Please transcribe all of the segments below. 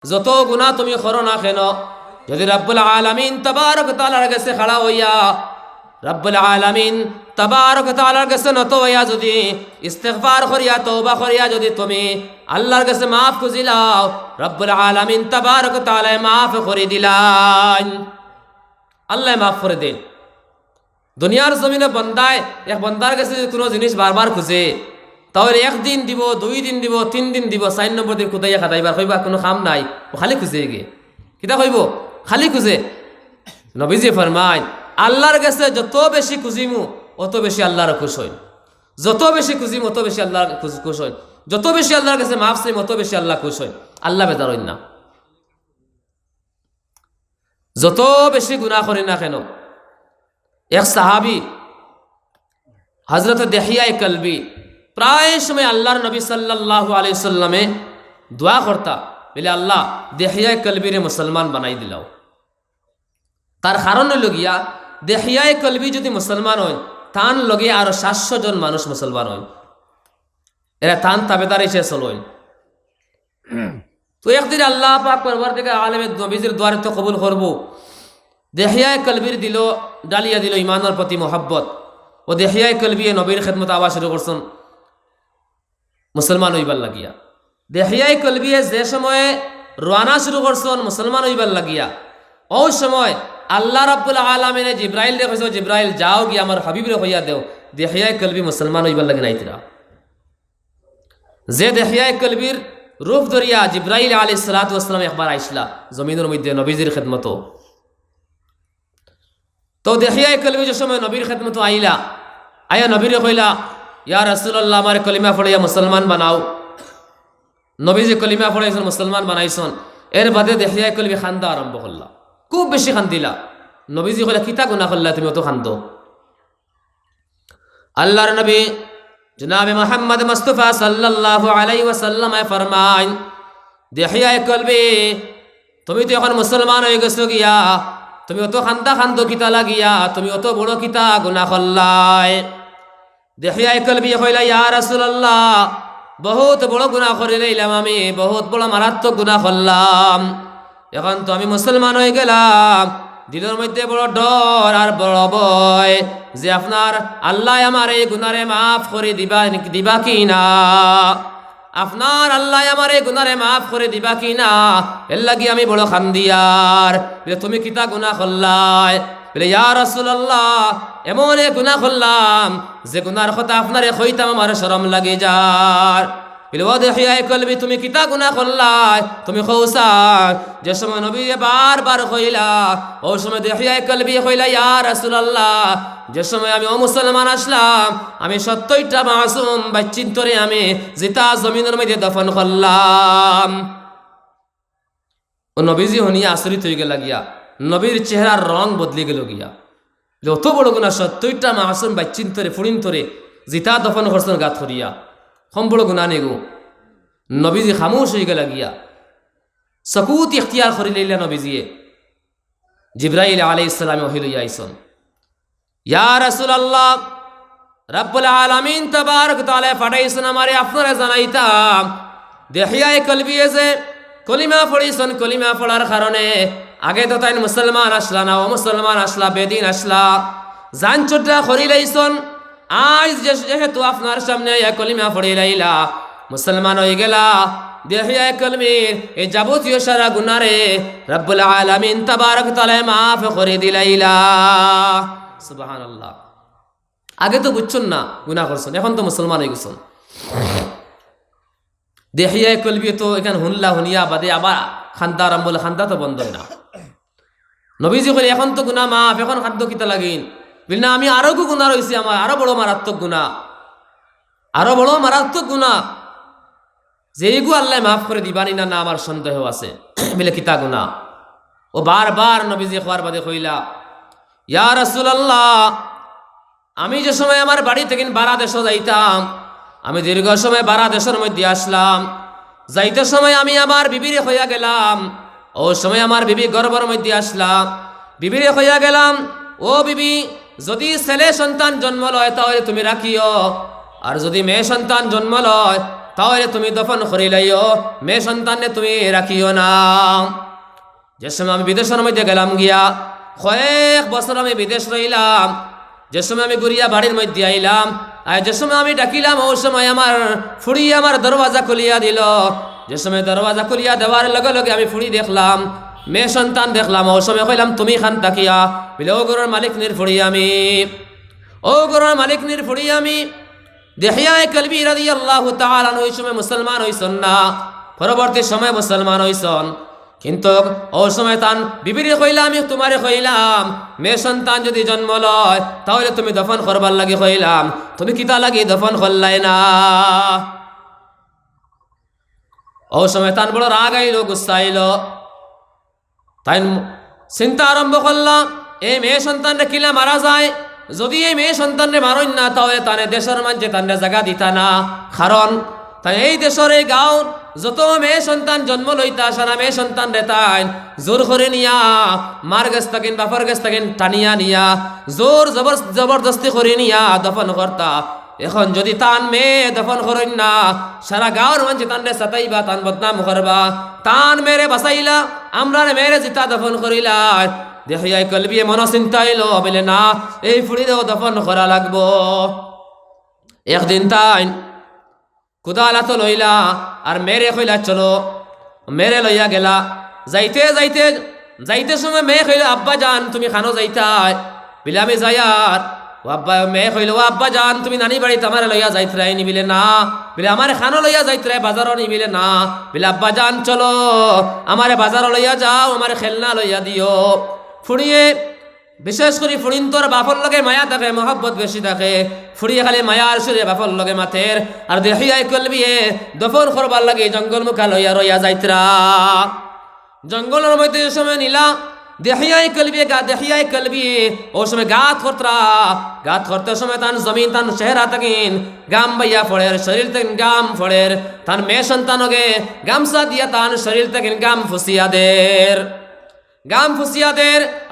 যত গুনাহ তুমি করো না কেন, যদি রব্বুল আলামিন তাবারক তাআলার কাছে খাড়া হইয়া রব্বুল আলামিন তাবারক তাআলার কাছে নত হইয়া যদি ইস্তিগফার করিয়া তওবা করিয়া যদি তুমি আল্লাহর কাছে মাফ খুঁজিলাও, রব্বুল আলামিন তাবারক তাআলা মাফ করে দিলান। আল্লাহ মাফ করে দেন। দুনিয়ার জমিনে বন্দায় এক বন্দার কাছে যদি কোনো জিনিস বারবার খুঁজে, তাহলে একদিন দিব, 2 দিন দিব, 3 দিন দিব, 4 নম্বর দিন কোথায় খাতাইবার কইবা কোনো কাম নাই, ও খালি খুঁজে গে কিতা কইব, খালি খুঁজে। নবীজি ফরমায় আল্লাহর কাছে যত বেশি খুঁজিমু অত বেশি আল্লাহর খুশ হই, যত বেশি খুঁজিমু অত বেশি আল্লাহর খুশ হই, যত বেশি আল্লাহর কাছে মাফ চাইম অত বেশি আল্লাহ খুশ হই। আল্লাহ বেজার হইন না। যত বেশি গুনাহ করি না কেন, এক সাহাবী হযরত দেহিয়ায়ে কলবি প্রায় সময় আল্লাহর নবী সাল্লাল্লাহু আলাইহি সাল্লামে দোয়া করতা, বলে আল্লাহ দেহিয়ায়ে কলবিরে মুসলমান বানাই দিলাও। তার কারণ হইল গিয়া দেহিয়ায়ে কলবি যদি মুসলমান হয়, তান লগে আরো 700 জন মানুষ মুসলমান হয়, এরা তান তাবেদার এসে চলয়। তো একদিন আল্লাহ পাক পরবর্তীকার আলেমে নবীজির দোয়ারে তো কবুল করব। দেহিয়ায়ে কলবির দিল ডালিয়া দিল ইমানের প্রতি মোহাব্বত, ও দেহিয়ায়ে কলবি নবীর খেদমত আওয়াজ শুরু করছেন মুসলমান হইবার লাগিয়া। দেহিয়ায়ে কলবি যে সময়ে রওনা শুরু করছেন মুসলমান হইবার লাগিয়া, ওই সময় আল্লাহ রাব্বুল আলামিনে জিব্রাইল রে কইছে, জিব্রাইল যাও গিয়া আমার হাবিবরে কইয়া দেও দেহিয়ায়ে কলবি মুসলমান হইবার লাগি নাইতরা। যে দেহিয়ায়ে কলবির রূপ ধরিয়া জিব্রাইল আলাইহিস সালাতু ওয়াস সালাম একবার আইসলা জমিনের মধ্যে নবীজির খেদমত। তো দেহিয়ায়ে কলবি যে সময় নবীর খেদমত আইলা, আয়া নবীরে কইলা ইয়া রাসূলুল্লাহ আমার কলিমা পড়িয়া মুসলমান বানাও। নবীজি কলিমা পড়াইছেন, মুসলমান বানাইছেন। এর বাদে দেহিয়ায়ে কলবি খান্দা আরম্ভ করলা, খুব বেশি খান্দিলা। নবীজি কইলা কিতা গুনাহ করলা তুমি অত খান্দো? আল্লাহর নবী জনাবে মুহাম্মদ মুস্তাফা সাল্লাল্লাহু আলাইহি ওয়াসাল্লাম ফরমান, দেহিয়ায়ে কলবি তুমি তো এখন মুসলমান হয়ে গেছো গিয়া, তুমি অত খান্দো কিতা লাগিয়া, তুমি অত বড় কিতা গুনাহ করলাই? দেহিয়ায়ে কলবি কইলা ইয়া রাসূলুল্লাহ বহুত বড় গুনাহ করে লইলাম, আমি বহুত বড় মারাত্মক গুনাহ করলাম। এখন তো আমি মুসলমান হয়ে গেলাম, দিলের মধ্যে বড় ডর আর বড় ভয় যে আপনার আল্লাহ আমার এই গুনারে মাফ করে দিবা কি না, আপনার আল্লাহ আমার এই গুনারে মাফ করে দিবা কি না। এর লাগি আমি বড় খান্দিয়ার। তুমি কিতা গুনাহ করলাই? বলে ইয়া রাসূলুল্লাহ এমন এক গুনাহ করলাম যে গুনার কথা আপনারে কইতাম আমার শরম লাগে যার। বলে ও দেহিয়ায়ে কলবি তুমি কিতা গুনাহ করলাই, তুমি কওসার। যে সময় নবী বারবার কইলা, ওই সময় দেহিয়ায়ে কলবি কইলা ইয়া রাসূলুল্লাহ যে সময় আমি মুসলমান আসলাম, আমি 70টা মাসুম বাচ্চিন্তরে আমি জিতা জমিনের মধ্যে দফন করলাম। ও নবীজি হনিয়া আশ্চর্য হয়ে গেল গিয়া, নবীর চেহারার রং বদলে গেল গিয়া। অত বড় গুনাহ 70টা মাসুম বাচ্চিন্তরে ফুড়িন্তরে জিতা দফন করছেন গাত করিয়া, কম বড় গুনাহ নেগো। নবীজি খামোশ হয়ে গেল গিয়া, সকুত ইখতিয়ার করে লইলা নবীজিয়ে। জিব্রাইল আলাইহিস সালাম ওহী লইয়া আইছেন, ইয়া রাসূলুল্লাহ রব্বুল আলামিন তাবারক তাআলা পাঠাইছেন আমারে আপনারা জানাইতাম দেহিয়ায়ে কলবি যে কলিমা পড়িছেন, কলিমা পড়ার কারণে আগে তো তাই মুসলমান আসলা না, ও মুসলমান আসলা, বেদিন আসলা, জান চোদ্রা করি লাইছেন। আজ যেহেতু আপনার সামনে কলিমা পড়ি লাইলা, মুসলমান হয়ে গেলা, দেহিয়ায়ে কলবির এই যাবতীয় সারা গুনারে রব্বুল আলামিন তাবারক তাআলা মাফ করে দিলাইলা। সুবহানাল্লাহ। আগে তো বুঝছেন না গুনাহ করছেন, এখন তো মুসলমান হয়ে গেছেন। দেহিয়ায়ে কলবি তো এখানে হুনিয়া বাদে আবার খান্দা আরম্ভ বলে, খান্দা তো বন্ধ না। নবীজি কইলে এখন তো গুনাহ মাফ, এখন খাদ্য কিতা লাগিন? বলি না আমি আরো গুনাহ রয়েছি, আমার আরো বড় মারাত্মক গুনাহ, আরো বড় মারাত্মক গুনাহ যেইগু আল্লাহ মাফ করে দিবানি না, না আমার সন্দেহ আছে। বলে কিতা গুনাহ? ও বারবার নবীজি খাওয়ার বাদে কইলা ইয়া রাসূলুল্লাহ আমি যে সময় আমার বাড়ি থেকে বাংলাদেশ যাইতাম, আমি দীর্ঘ সময় বাংলাদেশের মধ্যে আসলাম, যাইতে সময় আমি আমার বিবিরে হইয়া গেলাম, ও সময় আমার বিবি গর্ভের মধ্যে আসলাম, বিবিরে হইয়া গেলাম, ও বিবি যদি ছেলে সন্তান জন্ম লয় তাহলে তুমি রাখিও, আর যদি মেয়ে সন্তান জন্ম লয় তাহলে তুমি দফন করিলাইও, মেয়ে সন্তানে তুমি রাখিও না। যে সময় আমি বিদেশের মধ্যে গেলাম গিয়া, কয়েক বছর আমি বিদেশ রইলাম, যে সময় আমি ঘুরিয়া বাড়ির মধ্যে আইলাম, আর যে সময় আমি ডাকিলাম ওই সময় আমার ফুড়ি আমার দরওয়াজা খুলিয়া দিল। যে সময় দরওয়াজা খুলিয়া দেওয়ার লগে লগে আমি ফুড়ি দেখলাম, মেয়ে সন্তান দেখলাম। ওই সময় কইলাম তুমি খান তাকিয়া বলে ও গরুর মালিক নির ফুড়ি আমি, ও গরুর মালিক নির ফুড়ি আমি। দেহিয়ায়ে কলবি রাদিয়াল্লাহু তাআলা আনহু ওই সময় মুসলমান হইছেন না, পরবর্তী সময় মুসলমান হইছেন। কিন্তু ওই সময় তান বিবিরে কইলাম আমি তোমারে কইলাম মেয়ে সন্তান যদি জন্ম লয় তাহলে তুমি দফন করবার লাগে কইলাম, তুমি কিতা লাগি দফন করলাই না? ওই সময় তান বড় রাগ আইল, গুসা আইল। তাই চিন্তা আরম্ভ করলাম এই মেয়ে সন্তানরে কিলা মারা যায়, যদি এই মেয়ে সন্তানরে মারইন না তাহলে তানে দেশের মাঝে তানে জায়গা দিতা না। কারণ তাই এই দেশের এই গাঁও যত মেয়ে সন্তান জন্ম লইতা সারা মেয়ে সন্তান রে তাই জোর করে নিয়া মার গেছ থাকেন বাপর গেছ থাকেন টানিয়া নিয়া জোর জবরদস্তি করে নিয়া দফন করতা। এখন যদি তান মেয়ে দফন করেন না সারা গাঁওর মাঝে তানরে সাতাইবা, তান বদনাম করবা, তান মেরে বাসাইলা আমরা মেরে জিতা দফন করিলা। দেখিয়াই কলবিয়ে মন চিন্তা এলো, বলে না এই ফুড়িরেও দফন করা লাগবো। একদিন তাই কুদালা তো লইলা আর মেরে কইলা চলো, মেরে লইয়া গেলা। যাইতে যাইতে যাইতে সময় মেয়ে কইল আব্বা জান তুমি খানো যাইতাই, বলে আমি যাই। আর ও আব্বা মেয়ে কইল ও আব্বা জান তুমি নানি বাড়িতে আমার লইয়া যাইতরাই নি, বিলে না। বলে আমার খানো লইয়া যাইতরাই বাজারও নি, বিলে না। বলে আব্বা জান চলো আমারে বাজারও লইয়া যাও, আমার খেলনা লইয়া দিও। ফুড়িয়ে বিশেষ করে ফুড়িন তোর বাপর লগে মায়া থাকে, মহব্বত বেশি থাকে। ফুড়িয়ে খালি মায়ার সুরে বাপর লগে মাথের। আর দেখিয়াই কলবিয়ে দফন করবার লাগে জঙ্গল মুখা লইয়া রইয়া যাইতরা। জঙ্গলের মধ্যে সময় নিলা দেখিয়াই কলবি ও সময় গাত করতে সময় তান জমিন তান চেহারা তাকিন গাম বাইয়া ফড়ের, শরীর তাকিন গাম ফড়ের। তান মেয়ে সন্তানকে গামছা দিয়া তান শরীর তাকিন গাম ফুসিয়াদের।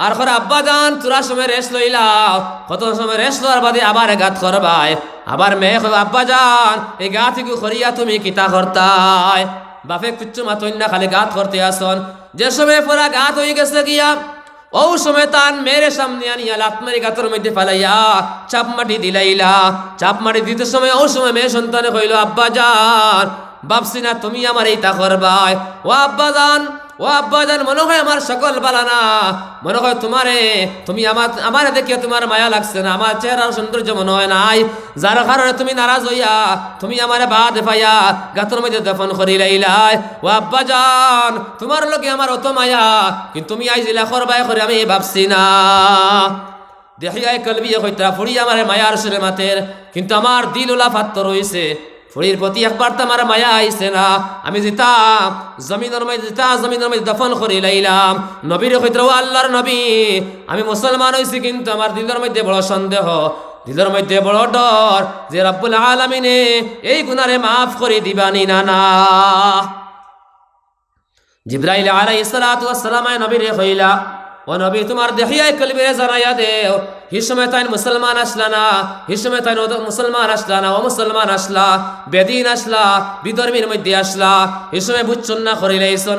আর খর আব্বা জান তোরা সময় রেস্ট লইলাও, কত সময় রেস্ট লওয়ার বাদে আবার গাত করবাই। আবার মেয়ে আব্বা জান এই গাতিকু করিয়া তুমি কিতা করতাই? বাপে কিচ্ছু মাতইন না, খালি গাত করতে আসন। যে সময় পরা গাত হয়ে গেছে গিয়া ও সময় তান মেরে সামনে আনিয়া লাত মারি গাতের মধ্যে ফালাইয়া চাপ মাটি দিলাইলা। চাপ মাটি দিতে সময় ও সময় মেয়ে সন্তানে কইল আব্বা জান ভাবছি না তুমি আমার এইটা করবাই। ও আব্বা জান মনে হয় আমার সকল বালানা, মনে হয় তুমি আমার দেখিয়া তোমার মায়া লাগছে না, আমার চেহারার সৌন্দর্য মনে হয় নাই, যার কারণে তুমি নারাজ হইয়া তুমি আমার বাদ পাইয়া গাতর মধ্যে দফন করিলাইলাই। ও আব্বা জান তোমার লোকে আমার অত মায়া, কিন্তু তুমি আইজিলা করবাই করে আমি ভাবছি না। দেখিয়াই কলবিয়ে কইতা ফুড়ি আমার মায়ার সুরে মাতের, কিন্তু আমার দিল ওলা পাত্তর হইছে। ফুড়ির প্রতি একবার তো আমার মায়া আইছে না। আমি জমিনের মধ্যে দফন করিলাইলাম। নবীর কইতা ও আল্লাহর নবী আমি মুসলমান হইছি, কিন্তু আমার দিলের মধ্যে বড় সন্দেহ, দিলের মধ্যে বড় ডর যে রব্বুল আলামিনে এই গুনারে মাফ করে দিবানি না। জিবরাইল আলাইহিস সালাতু ওয়াস সালাম নবীরে কইলা ও নবী তোমার দেখিয়াই কলবিরে জানাইয়া দেও হি সময় তাই মুসলমান আসলা না, হি সময় তাই মুসলমান আসলা না, ও মুসলমান আসলা, বেদিন আসলা, বিধর্মীর মধ্যে আসলা, হি সময় বুঝছন না করিলাইছন।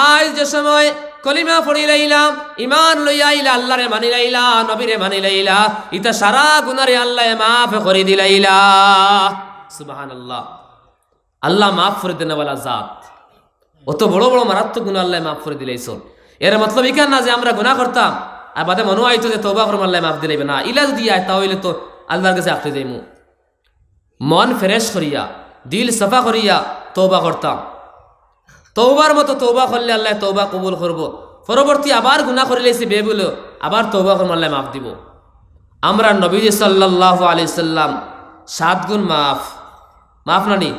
আজ যে সময় কলিমা পড়িলাইলাম, ইমান লইয়া আইলা, আল্লাহরে মানিলাইলা, নবীরে মানিলাইলা, ইতা সারা গুনারে আল্লাহ মাফ করে দিলাইলা। সুবহানাল্লাহ, আল্লাহ মাফ করে দেনওয়ালা জাত। অত বড় বড় মারাত্মক গুনাহ আল্লাহ মাফ করে দিলাইছন। এর মতলব ইকান না যে আমরা গুনাহ করতাম আর বাদে মনে হইতো যে তওবা করব আল্লাহ মাফ দিলাইবে না। ইলা যদি আয় তাহলে তো আল্লাহর কাছে আসতে যাইমু। মন ফ্রেশ করিয়া দিল সাফা করিয়া তওবা করতাম। তওবার মতো তওবা করলে আল্লাহ তওবা কবুল করব। পরবর্তী আবার গুনাহ করিলেছি বেবুলো আবার তওবা করব আল্লাহ মাফ দিব। আমরা নবীজি সাল্লাল্লাহু আলাইহি সাল্লাম 7 গুণ মাফ নানি।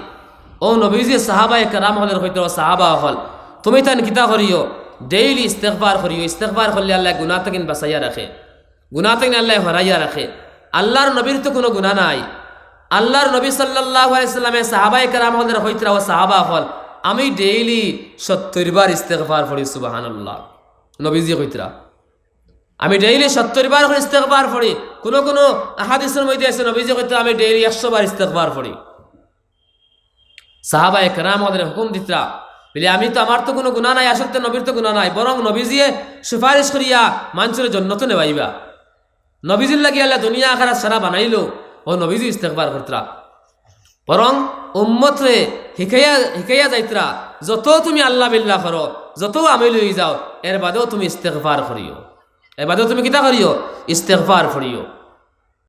ও নবীজি সাহাবায়ে কেরাম হলের হইতো সাহাবা হল তুমি তান কিতা করিও ডেইলি ইস্তেগফার করিও। ইস্তেগফার করলে আল্লাহ গুনাহ থেকে বাঁচাইয়া রাখে, গুনাহ থেকে আল্লাহ হরাইয়া রাখে। আল্লাহর নবীর তো কোনো গুনাহ নাই। আল্লাহর নবী সাল্লাল্লাহু আলাইহি সাল্লামের সাহাবায়ে কেরাম হলের হইতো সাহাবা হল আমি ডেইলি 70 বার ইস্তেগফার পড়ি। সুবহানাল্লাহ, নবীজি কইতরা আমি ডেইলি 70 বার করে ইস্তেগফার পড়ি। কোন আহাদিসের মধ্যে আছে নবীজি কইতরা আমি ডেইলি 100 বার ইস্তেগফার পড়ি। সাহাবায়ে কেরাম আমাদের হুকুম দিতরা বলে আমি তো আমার তো কোনো গুনাহ নাই, আসলে নবীর তো গুনাহ নাই, বরং নবীজিয়ে সুপারিশ করিয়া মানুষের জন্নত নেবাইবা। নবীজির লাগি আল্লাহ দুনিয়া আখিরাত সারা বানাইলো, ও নবীজি ইস্তেগফার করতরা। বরং উম্মতরে শিখাইয়া যাইতরা যত তুমি আল্লাহ বিল্লাহ করো, যত আমি লই যাও, এর বাদেও তুমি ইস্তেগফার করিও, এর বাদেও তুমি কিতা করিও? ইস্তেগফার করিও।